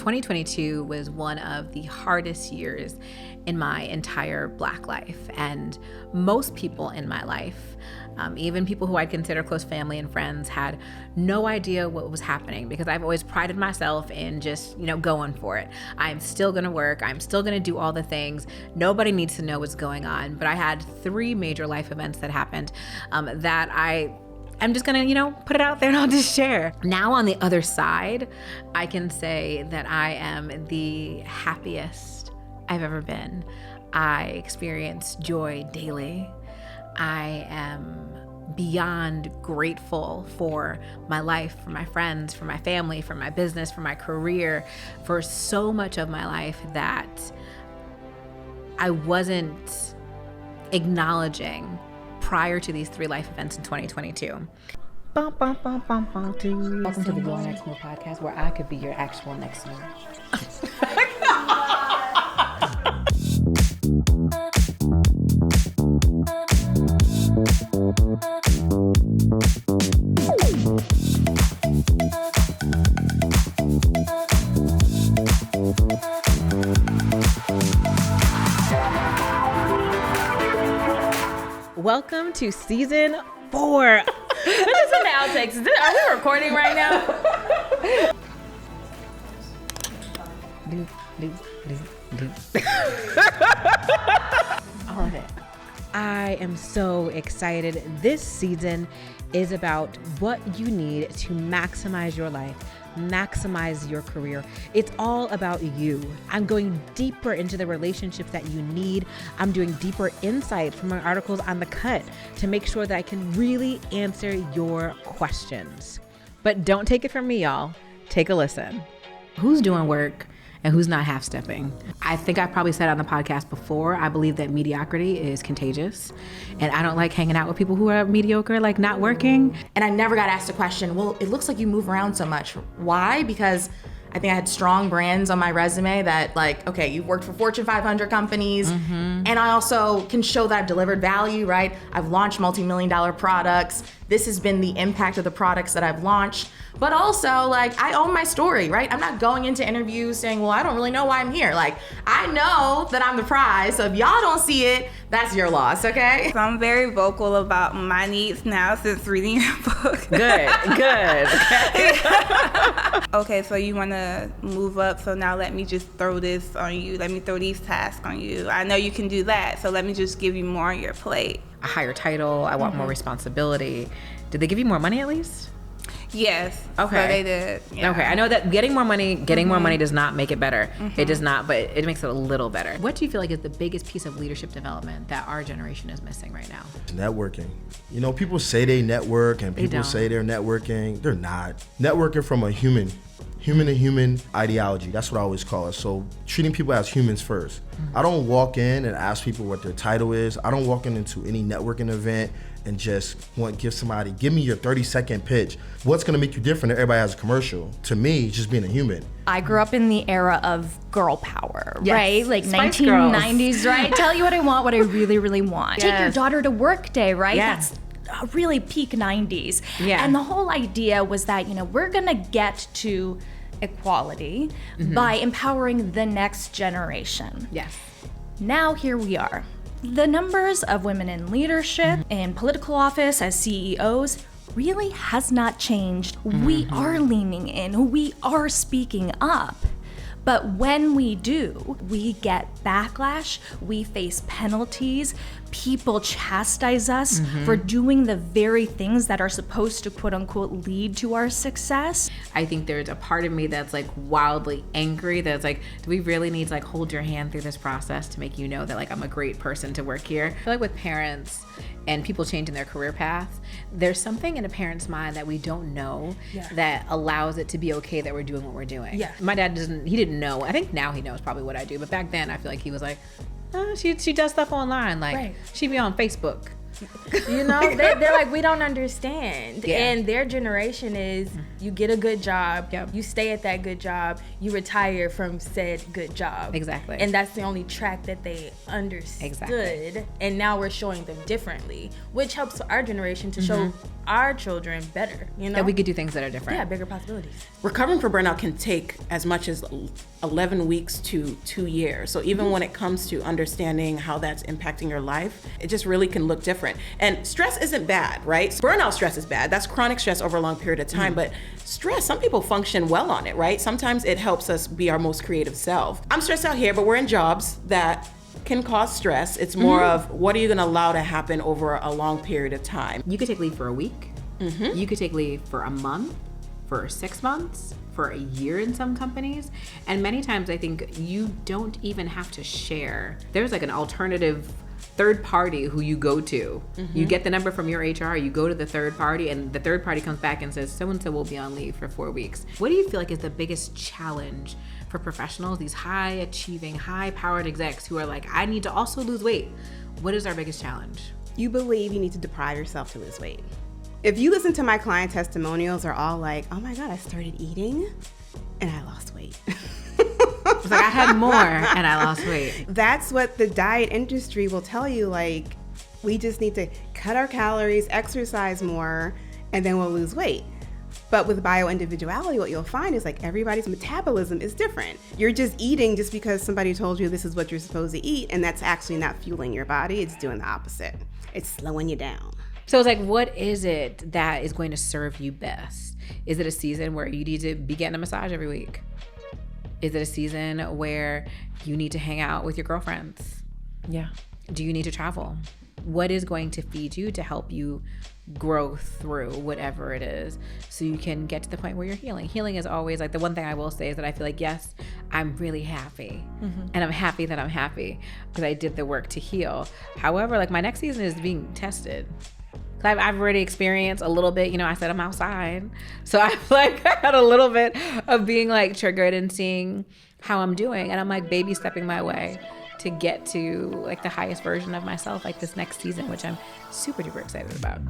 2022 was one of the hardest years in my entire Black life. And most people in my life, even people who I'd consider close family and friends, had no idea what was happening, because I've always prided myself in just, going for it. I'm still gonna work. I'm still gonna do all the things. Nobody needs to know what's going on. But I had 3 major life events that happened that I'm just gonna, put it out there and I'll just share. Now on the other side, I can say that I am the happiest I've ever been. I experience joy daily. I am beyond grateful for my life, for my friends, for my family, for my business, for my career, for so much of my life that I wasn't acknowledging prior to these 3 life events in 2022. Welcome to the Your Next Move podcast, where I could be your actual next move. Welcome to season 4. This is an outtakes. Are we recording right now? All of it. I am so excited. This season is about what you need to maximize your life, maximize your career. It's all about you. I'm going deeper into the relationships that you need. I'm doing deeper insights from my articles on The Cut to make sure that I can really answer your questions. But don't take it from me, y'all. Take a listen. Who's doing work and who's not half-stepping? I think I probably said on the podcast before, I believe that mediocrity is contagious. And I don't like hanging out with people who are mediocre, like not working. And I never got asked a question, well, it looks like you move around so much. Why? Because I think I had strong brands on my resume that okay, you've worked for Fortune 500 companies. Mm-hmm. And I also can show that I've delivered value, right? I've launched multi-million-dollar products. This has been the impact of the products that I've launched. But also, I own my story, right? I'm not going into interviews saying, well, I don't really know why I'm here. I know that I'm the prize. So if y'all don't see it, that's your loss, okay? So I'm very vocal about my needs now since reading your book. Good. Okay. Okay, so you want to move up, so now let me just throw this on you. Let me throw these tasks on you. I know you can do that, so let me just give you more on your plate. A higher title, I want more responsibility. Did they give you more money at least? Yes. Okay. So they did. Yeah. Okay. I know that getting more money does not make it better. It does not, but it makes it a little better. What do you feel like is the biggest piece of leadership development that our generation is missing right now? Networking. People say they network and people say they're networking. They're not. Networking from a human to human ideology. That's what I always call it. So treating people as humans first. I don't walk in and ask people what their title is. I don't walk into any networking event and just give me your 30-second pitch. What's gonna make you different if everybody has a commercial? To me, it's just being a human. I grew up in the era of girl power, yes. right? Like Spice 1990s, girls. right? Tell you what I want, what I really, really want. Yes. Take your daughter to work day, right? Yes. That's really peak 90s. Yeah. And the whole idea was that, we're gonna get to equality by empowering the next generation. Yes. Now here we are. The numbers of women in leadership, in political office, as CEOs, really has not changed. We are leaning in, we are speaking up. But when we do, we get backlash, we face penalties, people chastise us for doing the very things that are supposed to quote unquote lead to our success. I think there's a part of me that's wildly angry that's do we really need to hold your hand through this process to make you know that I'm a great person to work here? I feel with parents and people changing their career path, there's something in a parent's mind that we don't know that allows it to be okay that we're doing what we're doing. Yeah. My dad he didn't know. I think now he knows probably what I do, but back then I feel like he was she does stuff online. Right. She'd be on Facebook. You know, they're like, we don't understand. Yeah. And their generation is, you get a good job, Yep. you stay at that good job, you retire from said good job. Exactly. And that's the only track that they understood. Exactly. And now we're showing them differently, which helps our generation to show our children better, you know? That we could do things that are different. Yeah, bigger possibilities. Recovering from burnout can take as much as 11 weeks to 2 years. So even when it comes to understanding how that's impacting your life, it just really can look different. And stress isn't bad, right? Burnout stress is bad. That's chronic stress over a long period of time. But stress, some people function well on it, right? Sometimes it helps us be our most creative self. I'm stressed out here, but we're in jobs that can cause stress. It's more of, what are you going to allow to happen over a long period of time? You could take leave for a week. You could take leave for a month, for 6 months, for a year in some companies. And many times I think you don't even have to share. There's like an alternative third party who you go to. You get the number from your HR, you go to the third party, and the third party comes back and says, so-and-so will be on leave for 4 weeks. What do you feel like is the biggest challenge for professionals, these high achieving, high powered execs who are like, I need to also lose weight? What is our biggest challenge? You believe you need to deprive yourself to lose weight. If you listen to my client testimonials, are all like, oh my God, I started eating and I lost weight. It's like, I had more and I lost weight. That's what the diet industry will tell you. Like, we just need to cut our calories, exercise more, and then we'll lose weight. But with bio-individuality, what you'll find is like everybody's metabolism is different. You're just eating just because somebody told you this is what you're supposed to eat, and that's actually not fueling your body. It's doing the opposite. It's slowing you down. So it's like, what is it that is going to serve you best? Is it a season where you need to be getting a massage every week? Is it a season where you need to hang out with your girlfriends? Yeah. Do you need to travel? What is going to feed you to help you grow through whatever it is so you can get to the point where you're healing? Healing is always like, the one thing I will say is that I feel like, yes, I'm really happy. And I'm happy that I'm happy because I did the work to heal. However, like, my next season is being tested. I've already experienced a little bit, I said I'm outside. So I've like had a little bit of being like triggered and seeing how I'm doing. And I'm like baby stepping my way to get to like the highest version of myself, like this next season, which I'm super duper excited about.